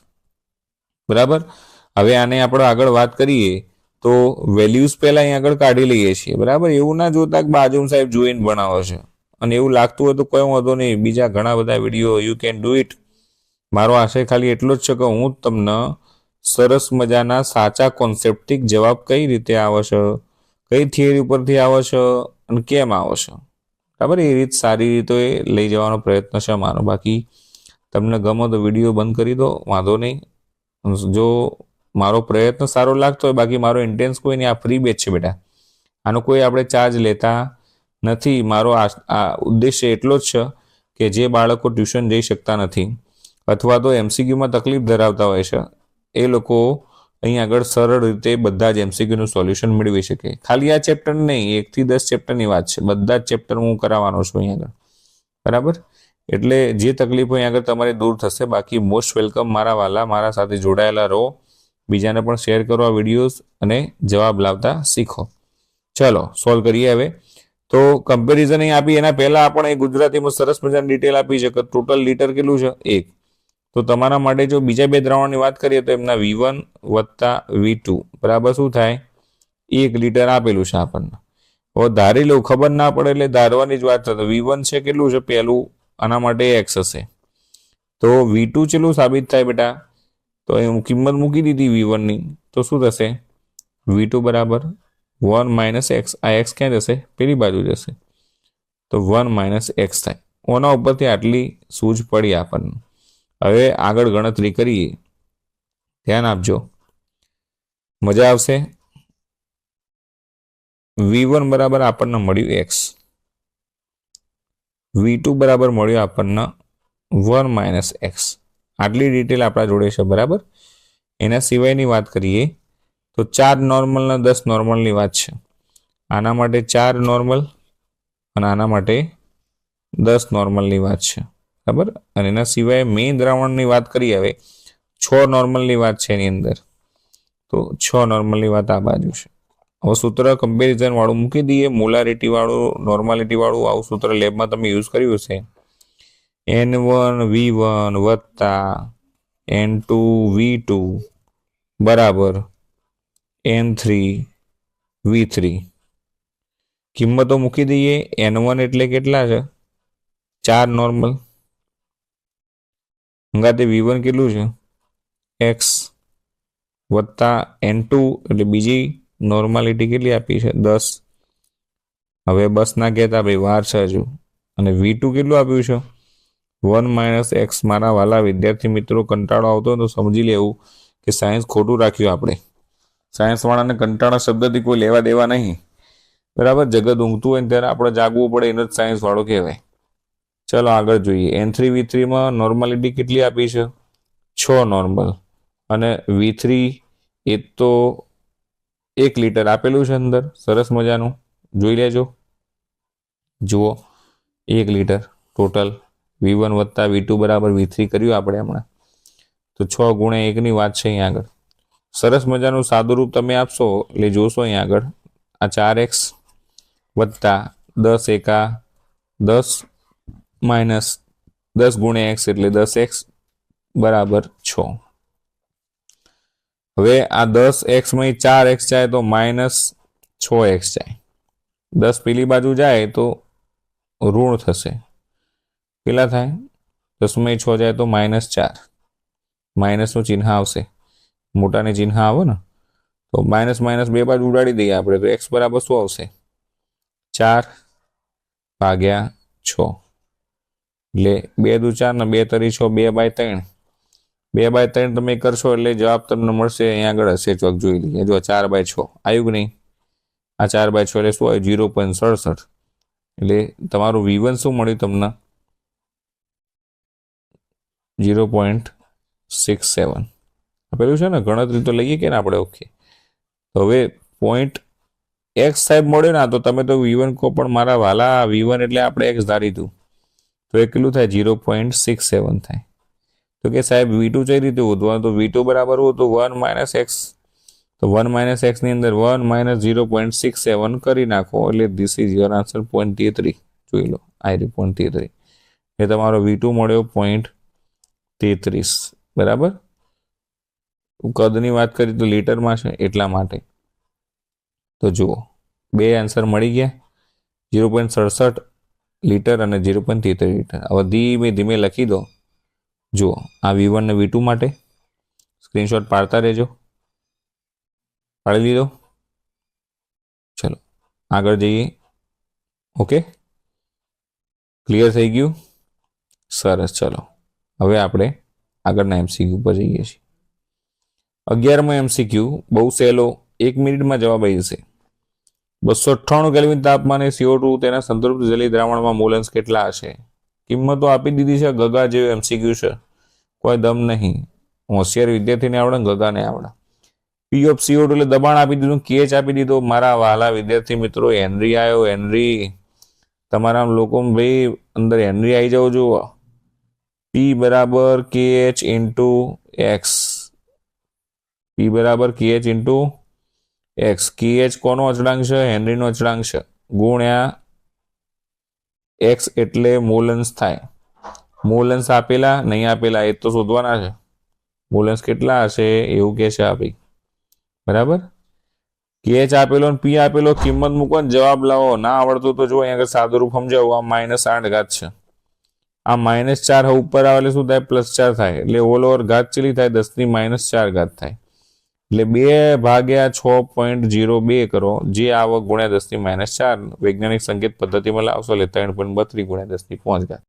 બરાબર. હવે આને આપણે આગળ વાત કરીએ તો વેલ્યુઝ પહેલા અહીં આગળ કાઢી લઈએ છીએ. બરાબર. એવું ના જોતા કે બાજુ સાહેબ જોઈને ભણાવો છે, અને એવું લાગતું હોય તો કોઈ વાંધો નહીં, બીજા ઘણા બધા video you can do it. મારો આશય ખાલી એટલો જ છે કે હું તમને સરસ મજાના સાચા કોન્સેપ્ટિક જવાબ કઈ રીતે આવે છે, કઈ થિયરી ઉપરથી આવે છે અને કેમ આવે છે, બરાબર, એ રીત સારી રીતે લઈ જવાનો પ્રયત્ન છે મારો. બાકી તમને ગમો તો વિડીયો બંધ કરી દો, વાંધો નહીં. જો મારો પ્રયત્ન સારો લાગતો હોય, બાકી મારો ઇન્ટેન્સ કોઈ નહીં, આ ફ્રી બેચ છે બેટા, આનો કોઈ આપણે ચાર્જ લેતા નથી. મારો આ ઉદ્દેશ્ય એટલો જ છે કે જે બાળકો ટ્યુશન જઈ શકતા નથી અથવા તો એમસીક્યુમાં તકલીફ ધરાવતા હોય છે એ લોકો અહીં આગળ સરળ રીતે બધા જ એમસીક્યુનું સોલ્યુશન મેળવી શકે. ખાલી આ ચેપ્ટર નહીં, 1 થી 10 ચેપ્ટરની વાત છે, બધા જ ચેપ્ટર હું કરાવવાનો છું અહીં આગળ, બરાબર. એટલે જે તકલીફો અહીં આગળ તમારી દૂર થશે. બાકી મોસ્ટ વેલકમ મારા વાલા, મારા સાથે જોડાયેલા રહો, બીજાને પણ શેર કરો આ વિડીયોઝ અને જવાબ લાવતા શીખો. ચલો સોલ્વ કરીએ હવે. તો કમ્પેરિઝન અહીં આપી, એના પહેલા આપણે ગુજરાતીમાં સરસ મજાની ડિટેલ આપી છે કે ટોટલ લીટર કેટલું છે 1. તો તમારા માટે જો બીજા બે દ્રાવણની વાત કરીએ તો એમના V1 વત્તા V2 બરાબર શું થાય 1 લીટર આપેલું છે આપણને. હવે ધારી લઉં, ખબર ના પડે એટલે ધારવાની જ વાત છે. તો V1 છે કેટલું છે પહેલું, આના માટે x હશે. તો V2 ચેટલું સાબિત થાય બેટા, તો અહીં કિંમત મૂકી દીધી V1 ની, તો શું થશે V2 બરાબર 1 માઇનસ એક્સ. આ એક્સ ક્યાં જશે, પેલી બાજુ જશે, તો 1 માઇનસ એક્સ થાય. ઓના ઉપરથી આટલી સૂઝ પડી આપણને. હવે આગળ ગણતરી કરીએ, ધ્યાન આપજો, મજા આવશે. V1 બરાબર આપણને મળ્યું x, V2 બરાબર મળ્યું આપણને 1 માઇનસ એક્સ. આટલી ડિટેલ આપણા જોડે છે, બરાબર. એના સિવાયની વાત કરીએ તો 4 નોર્મલ ને 10 નોર્મલની વાત છે. આના માટે 4 નોર્મલ અને આના માટે 10 નોર્મલની વાત છે, બરાબર. અને એના સિવાય મેઇન દ્રાવણની વાત કરીએ હવે 6 નોર્મલની વાત છે એની અંદર, તો 6 નોર્મલની વાત આ બાજુ છે. હવે સૂત્ર કમ્પેરિઝન વાળું મૂકી દઈએ, મોલારિટી વાળું, નોર્માલિટી વાળું. આવું સૂત્ર લેબમાં તમે યુઝ કર્યું છે, N1 V1 વત્તા N2 V2 બરાબર N3 V3. કિંમતો મૂકી દઈએ. N1 એટલે કેટલા છે 4 નોર્મલ, હંગાતે V1 કેટલું છે x વત્તા N2 એટલે બીજી નોર્માલિટી કેટલી આપી છે 10. હવે બસ ના કહેતા ભાઈ, વાર છે હજુ. અને V2 કેટલું આપ્યું છે 1 માઇનસ એક્સ. મારા વાલા વિદ્યાર્થી મિત્રો, કંટાળો આવતો હોય તો સમજી લેવું કે સાયન્સ ખોટું રાખ્યું આપણે. સાયન્સવાળાને કંટાળા શબ્દથી કોઈ લેવા દેવા નહીં, બરાબર. જગત ઊંઘતું હોય ને ત્યારે આપણે જાગવું પડે, એનો જ સાયન્સવાળો કહેવાય. ચલો આગળ જોઈએ. N3 V3માં નોર્માલિટી કેટલી આપી છે 6 નોર્મલ, અને V3 એ તો 1 લીટર આપેલું છે અંદર, સરસ મજાનું જોઈ લેજો. જુઓ 1 લીટર ટોટલ. V1 વત્તા V2 બરાબર V3 કર્યું આપણે હમણાં, તો 6 ગુણ્યા 1ની વાત છે અહીંયા આગળ. સરસ મજાનું સાદું રૂપ તમે આપશો એટલે જોશો અહીંયા આગળ આ 4x વત્તા 10 એકા 10 માઇનસ 10 ગુણ્યા x એટલે 10x બરાબર 6. હવે આ 10x માં 4x જાય તો માઇનસ 6x જાય. 10 પેલી બાજુ જાય તો ઋણ થશે, કેટલા થાય 10 માં 6 જાય તો -4. માઇનસનું ચિહ્ન આવશે, મોટાની ચિહ્ન આવે ને, તો માઇનસ માઇનસ બે બાજુ ઉડાડી દઈએ આપણે, તો x બરાબર શું આવશે 4 ભાગ્યા 6. એટલે 2 દુ 4 ને 2 તરી 6, 2/3. 2/3 તમે કરશો એટલે જવાબ તમને મળશે, અહીંયા આગળ હશે ચોક જોઈ લઈએ. જો 4/6 આવ્યું કે નહીં, આ 4/6 એટલે શું આવ્યું 0.67. એટલે તમારું V1 શું મળ્યું તમને 0.67 આપેલું છે ને. ગણતરી તો લઈએ કે ને આપણે, ઓકે. તો હવે પોઈન્ટ x સાહેબ મળ્યો ને, તો તમે તો V1 કહો, પણ મારા વાલા V1 એટલે આપણે x ધારી હતું, તો એ કેટલું થાય 0.67 થાય. તો કે સાહેબ V2 કઈ રીતે શોધવાનું, તો V2 બરાબર હોય તો 1 માઇનસ એક્સ. તો 1 માઇનસ એક્સની અંદર 1 માઇનસ 0.67 કરી નાખો, એટલે ધીસ ઇઝ યોર આન્સર 0.33. જોઈ લો, આ 0.33 એ તમારો V2 મળ્યો 0.33, બરાબર. કદની વાત કરી તો લીટરમાં છે એટલા માટે. તો જુઓ બે આન્સર મળી ગયા, 0.67 લીટર અને 0.33 લીટર. હવે ધીમે ધીમે લખી દો. જુઓ આ V1 ને V2 માટે સ્ક્રીનશોટ પાડતા રહેજો. પાડી લીધો, ચલો આગળ જઈએ. ઓકે, ક્લિયર થઈ ગયું, સરસ. ચલો હવે આપણે આગળના MCQ પર જઈએ છીએ. 11મો MCQ બહુ સહેલો, 1 મિનિટમાં જવાબ આવી જશે. 298 કેલ્વિન તાપમાને CO2 તેના સંતૃપ્ત જલીય દ્રાવણમાં મોલન્સ કેટલા હશે? કિંમતો આપી દીધી છે. ગગા જેવું MCQ છે, કોઈ દમ નહીં. હોશિયાર વિદ્યાર્થીને આવડે, ગગાને આવડે. P of CO2 એટલે દબાણ આપી દીધું, KH આપી દીધો. મારા વહાલા વિદ્યાર્થી મિત્રો, હેનરી આવ્યો. હેનરી તમારા લોકો ભાઈ અંદર હેનરી આવી જાવ જુઓ. P બરાબર KH ઇન્ટુ X. P બરાબર KH ઇન્ટુ X. KH કોનો અચળાંક છે? હેનરીનો અચળાંક છે. ગુણ્યા X એટલે મોલન્સ થાય. મોલન્સ આપેલા નહીં આપેલા એ તો શોધવાના છે. મોલન્સ કેટલા હશે એવું કે છે ભાઈ. બરાબર. KH આપેલો ને P આપેલો, કિંમત મૂકો ને જવાબ લાવો. ના આવડતું તો જો અહીંયા આગળ સાદું રૂપ સમજાવું. આ -8 ઘાત છે. આ -4 ઉપર આવે એટલે શું થાય? +4 થાય. એટલે ઓલ ઓવર ઘાત ચેલી થાય? 10⁻⁴ ઘાત થાય. એટલે 2/6.02 કરો, જે આવો ગુણ્યા 10⁻⁴. વૈજ્ઞાનિક સંકેત પદ્ધતિમાં લાવશો એટલે 3.32 ગુણ્યા 10⁵ ઘાત.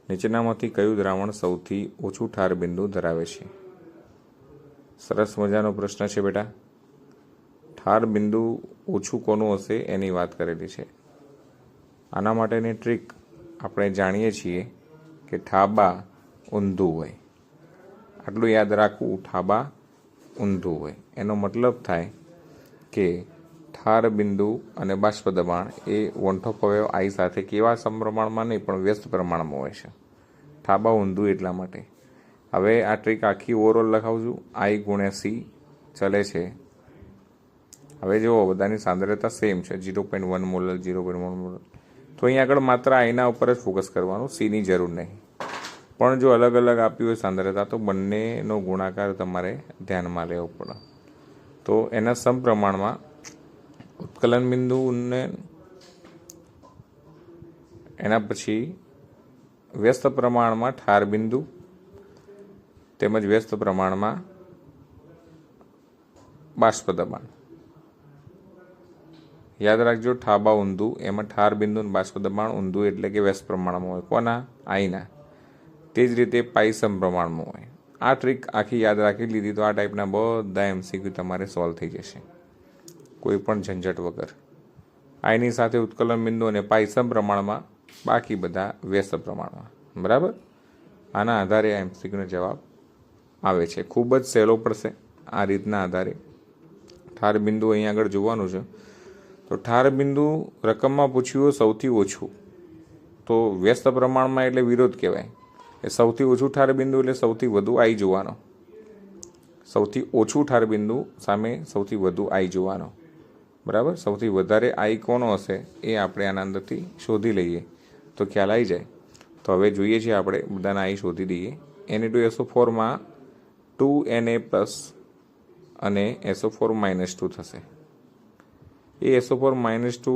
નીચેનામાંથી કયું દ્રાવણ સૌથી ઓછું ઠાર બિંદુ ધરાવે છે? સરસ મજાનો પ્રશ્ન છે બેટા. ઠાર બિંદુ ઓછું કોનું હશે એની વાત કરેલી છે. આના માટેની ટ્રીક આપણે જાણીએ છીએ કે ઠાબા ઊંધું હોય. આટલું યાદ રાખવું, ઠાબા ઊંધું હોય. એનો મતલબ થાય કે ઠાર બિંદુ અને બાષ્પ દબાણ એ વંઠોપ અવયવ આઈ સાથે કેવા સમપ્રમાણમાં નહીં પણ વ્યસ્ત પ્રમાણમાં હોય છે. ઠાબા ઊંધું એટલા માટે. હવે આ ટ્રીક આખી ઓવરઓલ લખાવું છું. આઈ ગુણ્યા સી ચલે છે. હવે જુઓ બધાની સાંદ્રતા સેમ છે, 0.1 મોલર 0.1 મોલર. તો અહીંયા આગળ માત્ર આઈના ઉપર જ ફોકસ કરવાનું, સીની જરૂર નહીં. પણ જો અલગ અલગ આપ્યું હોય સાંદ્રતા તો બંનેનો ગુણાકાર તમારે ધ્યાનમાં લેવો પડે. તો એના સમપ્રમાણમાં ઉત્કલન બિંદુને એના પછી વ્યસ્ત પ્રમાણમાં ઠાર બિંદુ તેમજ વ્યસ્ત પ્રમાણમાં બાષ્પ દબાણ. યાદ રાખજો, ઠાબા ઊંધું, એમાં ઠાર બિંદુ અને બાષ્પ દબાણ ઊંધું એટલે કે વ્યસ્ત પ્રમાણમાં હોય. કોના? આઈના. તે જ રીતે પાઈ સમપ્રમાણમાં હોય. આ ટ્રીક આખી યાદ રાખી લીધી તો આ ટાઈપના બધા MCQ તમારે સોલ્વ થઈ જશે કોઈ પણ ઝંઝટ વગર. આઈની સાથે ઉત્કલન બિંદુ અને પાઈ સમપ્રમાણમાં, બાકી બધા વ્યસ્ત પ્રમાણમાં. બરાબર? આના આધારે આ MCQનો જવાબ આવે છે. ખૂબ જ સહેલો પડશે આ રીતના આધારે. ઠાર બિંદુ અહીંયા આગળ જોવાનું છે. તો ઠાર બિંદુ રકમમાં પૂછ્યું સૌથી ઓછું, તો વ્યસ્ત પ્રમાણમાં એટલે વિરોધ કહેવાય. એ સૌથી ઓછું ઠાર બિંદુ એટલે સૌથી વધુ આઈ જોવાનો. સૌથી ઓછું ઠાર બિંદુ સામે સૌથી વધુ આઈ જોવાનો. બરાબર? સૌથી વધારે આઈ કોનો હશે એ આપણે આના અંદરથી શોધી લઈએ તો ખ્યાલ આવી જાય. તો હવે જોઈએ છીએ આપણે બધાના આઈ શોધી દઈએ. Na2SO4માં 2Na+ અને SO4-2 થશે. એ SO4-2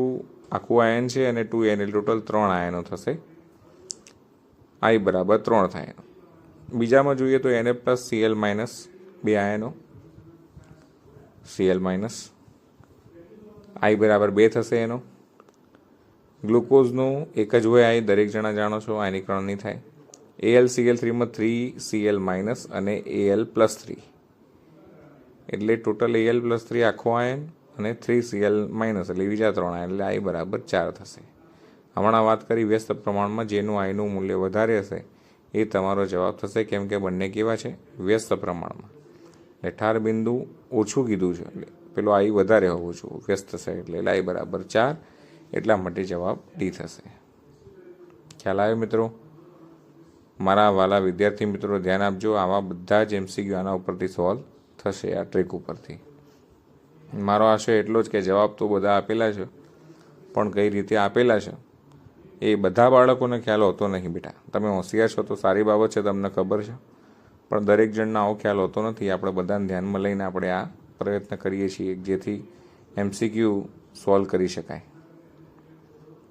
આખું આયન છે અને 2Na ટોટલ 3 આયનો થશે. આઈ બરાબર 3 થાય. બીજામાં જોઈએ તો Na+ Cl- 2 આયનો, Cl-, આઈ બરાબર 2 થશે એનો. ગ્લુકોઝનું એક જ હોય આઈ, દરેક જણા જાણો છો, આયનીકરણ નહીં થાય. AlCl3માં 3Cl- અને Al+3 એટલે ટોટલ Al+3 આખો આયન અને 3Cl- એટલે બીજા 3 આયન એટલે આઈ બરાબર 4 થશે. હમણાં વાત કરી વ્યસ્ત પ્રમાણમાં જેનું આઈનું મૂલ્ય વધારે હશે એ તમારો જવાબ થશે, કેમ કે બંને કેવા છે? વ્યસ્ત પ્રમાણમાં. એટલે ઠાર બિંદુ ઓછું કીધું છે એટલે પેલો આઈ વધારે હોવું જોઈએ, વ્યસ્ત છે એટલે આઈ બરાબર 4, એટલા માટે જવાબ ડી થશે. ખ્યાલ આવ્યો મિત્રો? મારા વાલા વિદ્યાર્થી મિત્રો ધ્યાન આપજો, આવા બધા જ MCQ આના ઉપરથી સોલ્વ થશે આ ટ્રીક ઉપરથી. મારો આશય એટલો જ કે જવાબ તો બધા આપેલા છે, પણ કઈ રીતે આપેલા છે એ બધા બાળકોને ખ્યાલ હોતો નહીં બેટા. તમે હોશિયાર છો તો સારી બાબત છે, તમને ખબર છે, પણ દરેક જણને આવો ખ્યાલ હોતો નથી. આપણે બધાને ધ્યાનમાં લઈને આપણે આ પ્રયત્ન કરીએ છીએ જેથી MCQ સોલ્વ કરી શકાય.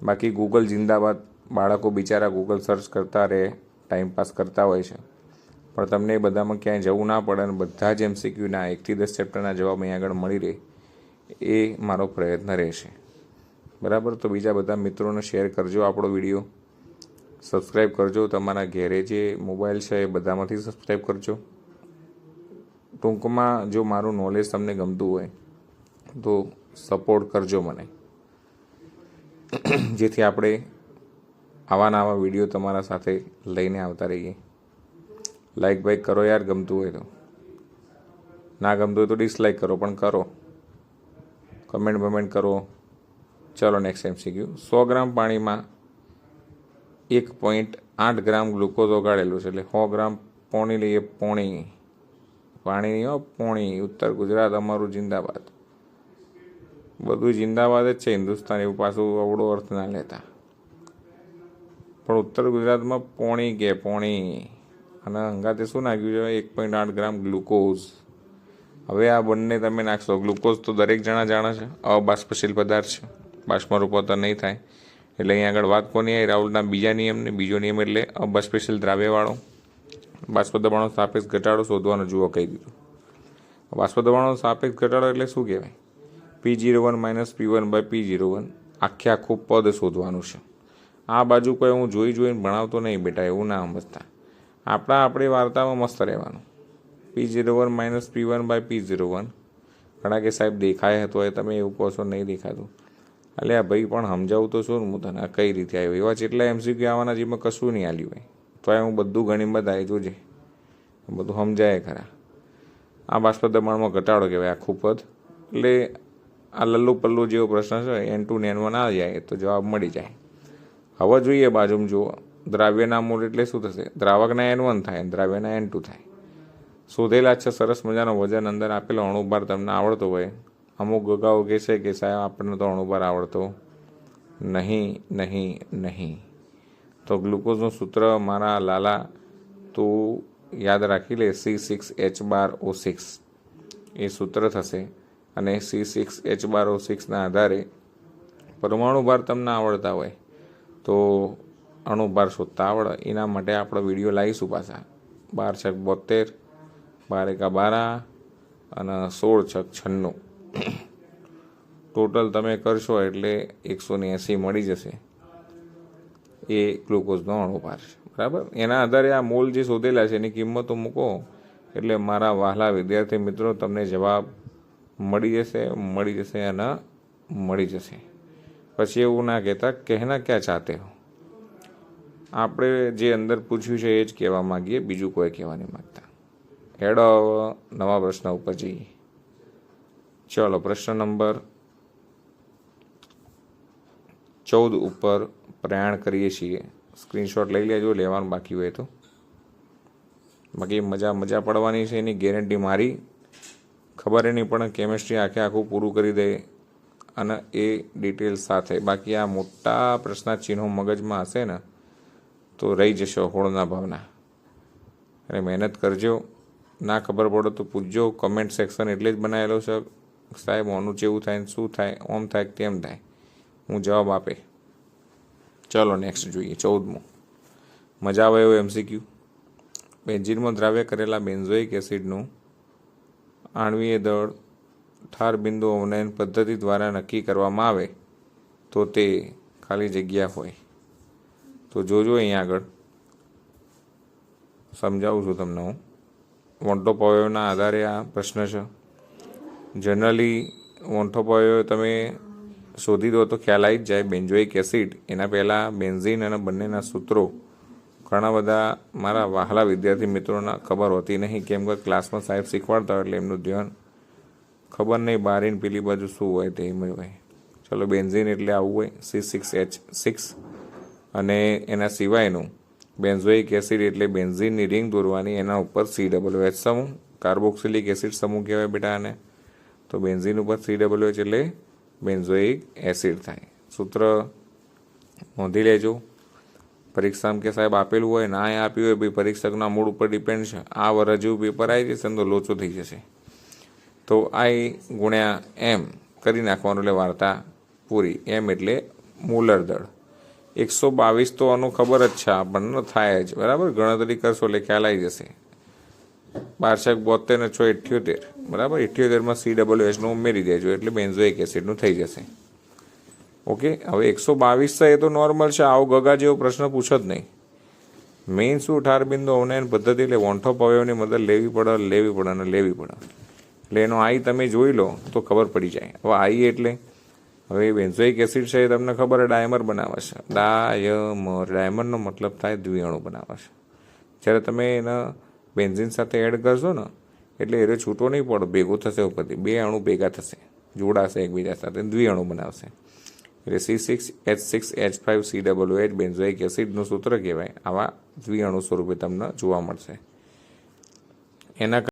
બાકી ગૂગલ જિંદાબાદ. બાળકો બિચારા ગૂગલ સર્ચ કરતા રહે, ટાઈમપાસ કરતા હોય છે, પણ તમને એ બધામાં ક્યાંય જવું ના પડે અને બધા જ MCQના 1 થી 10 ચેપ્ટરના જવાબ અહીં આગળ મળી રહે એ મારો પ્રયત્ન રહેશે. બરાબર? તો બીજા બધા મિત્રોને શેર કરજો આપણો વિડીયો, સબસ્ક્રાઈબ કરજો. તમારા ઘેરે જે મોબાઈલ છે એ બધામાંથી સબસ્ક્રાઈબ કરજો. ટૂંકમાં જો મારું નોલેજ તમને ગમતું હોય તો સપોર્ટ કરજો મને, જેથી આપણે આવા નવા વિડીયો તમારા સાથે લઈને આવતા રહીએ. લાઈક બાઈક કરો યાર, ગમતું હોય તો. ના ગમતું હોય તો ડિસલાઈક કરો, પણ કરો. કમેન્ટ કરો. ચલો નેક્સ્ટ MCQ. 100 ગ્રામ પાણીમાં 1.8 ગ્રામ ગ્લુકોઝ ઓગાળેલું છે, એટલે 100 ગ્રામ પોણી લઈએ. પાણી નહીં હો, પોણી. ઉત્તર ગુજરાત અમારું જિંદાબાદ. બધું જિંદાબાદ જ છે હિન્દુસ્તાન, એવું પાછું અવળો અર્થ ના લેતા. પણ ઉત્તર ગુજરાતમાં પોણી કે પોણી, અને હંગાતે શું નાખ્યું છે? 1.8 ગ્રામ ગ્લુકોઝ. હવે આ બંને તમે નાખશો. ગ્લુકોઝ તો દરેક જણા જાણે છે, અબાષ્પશીલ પદાર્થ છે, બાષ્પમાં રૂપાંતર નહીં થાય. એટલે અહીંયા આગળ વાત કોની આવી? રાહુલના બીજા નિયમની. બીજો નિયમ એટલે અબાષ્પશીલ દ્રાવ્યવાળો બાષ્પ દબાણનો સાપેક્ષ ઘટાડો શોધવાનો. જુઓ કહી દીધું. બાષ્પ દબાણનો સાપેક્ષ ઘટાડો એટલે શું કહેવાય? P01 - P1/P01 આખું પદ શોધવાનું છે. આ બાજુ કોઈ હું જોઈને ભણાવતો નહીં બેટા, એવું ના સમજતા. આપણી વાર્તામાં મસ્ત રહેવાનું. P01 - P1/P01. ઘણા કે સાહેબ દેખાય હતો એ તમે એવું કહો છો નહીં દેખાતું. એટલે આ ભાઈ પણ સમજાવું તો છું ને હું તને કઈ રીતે આવ્યો. એવા જેટલા MCQ આવવાના જેમાં કશું નહીં આલ્યું હોય તો હું બધું ઘણી બધા જોજે, બધું સમજાય ખરા. આ બાષ્પ દબાણમાં ઘટાડો કહેવાય આખું પદ. એટલે આ લલ્લુ પલ્લુ જેવો પ્રશ્ન છે, N2 ને N1 આવી જાય તો જવાબ મળી જાય. હવે જોઈએ બાજુમાં જુઓ, દ્રાવ્યના મૂળ એટલે શું થશે? દ્રાવકના N1 થાય, દ્રાવ્યના N2 થાય. શોધેલા છે સરસ મજાનો વજન અંદર આપેલો અણુભાર તમને આવડતો હોય. અમુક ગગાઓ કહે છે કે સાહેબ આપણને તો અણુભાર આવડતો નહીં. તો ગ્લુકોઝનું સૂત્ર મારા લાલા તું યાદ રાખી લે, C6H12O6 એ સૂત્ર થશે. અને C6H12O6ના આધારે પરમાણુ ભાર તમને આવડતા હોય તો અણુભાર શોધતા આવડે. એના માટે આપણે વિડીયો લાવીશું પાછા. 12×6 = 72, 12×1 = 12 અને 16×6 = 96. ટોટલ તમે કરશો એટલે 180 મળી જશે. એ ગ્લુકોઝનો અણુભાર છે, બરાબર. એના આધારે આ મોલ જે શોધેલા છે એની કિંમતો મૂકો એટલે મારા વહાલા વિદ્યાર્થી મિત્રો તમને જવાબ મળી જશે. પછી એવું ના કહેતા કહેના ક્યાં ચાહતે હો. આપણે જે અંદર પૂછ્યું છે એ જ કહેવા માગીએ, બીજું કોઈ કહેવા નહીં માગતા. હેડો નવા પ્રશ્ન ઉપર જઈએ. ચલો, પ્રશ્ન નંબર 14 ઉપર પ્રયાણ કરીએ છીએ. સ્ક્રીનશોટ લઈ લેજો, લેવાનું બાકી હોય તો. બાકી મજા પડવાની છે એની ગેરંટી મારી. ખબર નહીં પણ કેમેસ્ટ્રી આખું પૂરું કરી દે અને એ ડિટેલ્સ સાથે. બાકી આ મોટા પ્રશ્ન ચિહ્નો મગજમાં હશે ને તો રહી જશો હોળના ભાવના. અને મહેનત કરજો. ના ખબર પડે તો પૂછજો. કમેન્ટ સેક્શન એટલે જ બનાવેલો છે સાહેબ આનું જેવું થાય ને શું થાય, ઓમ થાય તેમ થાય, હું જવાબ આપે. ચલો નેક્સ્ટ જોઈએ. 14મો મજા આવે એવો MCQ. બેન્ઝીનમાં દ્રાવ્ય કરેલા બેન્ઝોઇક એસિડનું આણ્વીય દળ ઠાર બિંદુ અવનયન પદ્ધતિ દ્વારા નક્કી કરવામાં આવે તો તે ખાલી જગ્યા હોય. તો જોજો અહીંયા આગળ સમજાવું છું તમને હું. વોન્ટોપ અવયવના આધારે આ પ્રશ્ન છે. જનરલી વોન્ટોપ અવયવ તમે શોધી દો તો ખ્યાલ આવી જ જાય. બેન્ઝોઇક એસિડ, એના પહેલાં બેન્ઝીન અને બંનેના સૂત્રો ઘણા બધા મારા વહાલા વિદ્યાર્થી મિત્રોના ખબર હોતી નહીં, કેમ કે ક્લાસમાં સાહેબ શીખવાડતા હોય એટલે એમનું ધ્યાન ખબર નહીં બારીને પેલી બાજુ શું હોય તે એમ હોય. ચલો, બેન્ઝીન એટલે આવું હોય C6H6 અને એના સિવાયનું બેન્ઝોઇક એસિડ એટલે બેન્ઝીનની રિંગ દોરવાની, એના ઉપર COOH સમૂહ, કાર્બોક્સિલિક એસિડ સમૂહ કહેવાય બેટા આને. તો બેન્ઝીન ઉપર COOH એટલે બેન્ઝોઇક એસિડ થાય. સૂત્ર નોંધી લેજો. પરીક્ષામાં કે સાહેબ આપેલું હોય ના આપ્યું હોય, ભાઈ પરીક્ષકના મૂડ ઉપર ડિપેન્ડ છે. આ વર્ષ જેવું પેપર આવી જશે ને તો લોચો થઈ જશે. તો I/M કરી નાખવાનું એટલે વાર્તા પૂરી. M એટલે મોલર દળ. 122 તો આનું ખબર જ છે આપણને, થાય જ, બરાબર. ગણતરી કરશો એટલે ખ્યાલ આવી જશે. 12×72 ને 6 = 78, બરાબર. 78માં COOHનું ઉમેરી દેજો એટલે બેન્ઝોઇક એસિડનું થઈ જશે. ઓકે. હવે 122 છે એ તો નોર્મલ છે, આવો ગગા જેવો પ્રશ્ન પૂછો જ નહીં. મેઇન શું, ઠાર બિંદુ અવનયન પદ્ધતિ એટલે વોન્ટોપ અવયવની મદદ લેવી પડે. એટલે એનો I તમે જોઈ લો તો ખબર પડી જાય. હવે I એટલે હવે બેન્ઝોઇક એસિડ છે એ તમને ખબર ડાયમર બનાવે છે. ડાયમરનો મતલબ થાય દ્વિઅણુ બનાવે છે. જ્યારે તમે એના બેન્ઝીન સાથે એડ કરશો ને એટલે એ છૂટો નહીં પડે, ભેગો થશે ઉપરથી. 2 અણુ ભેગા થશે, જોડાશે એકબીજા સાથે, દ્વિઅણુ બનાવશે. એટલે C6H6H5COOH બેન્ઝોઇક એસિડનું સૂત્ર કહેવાય. આવા દ્વિઅણુ સ્વરૂપે તમને જોવા મળશે. એના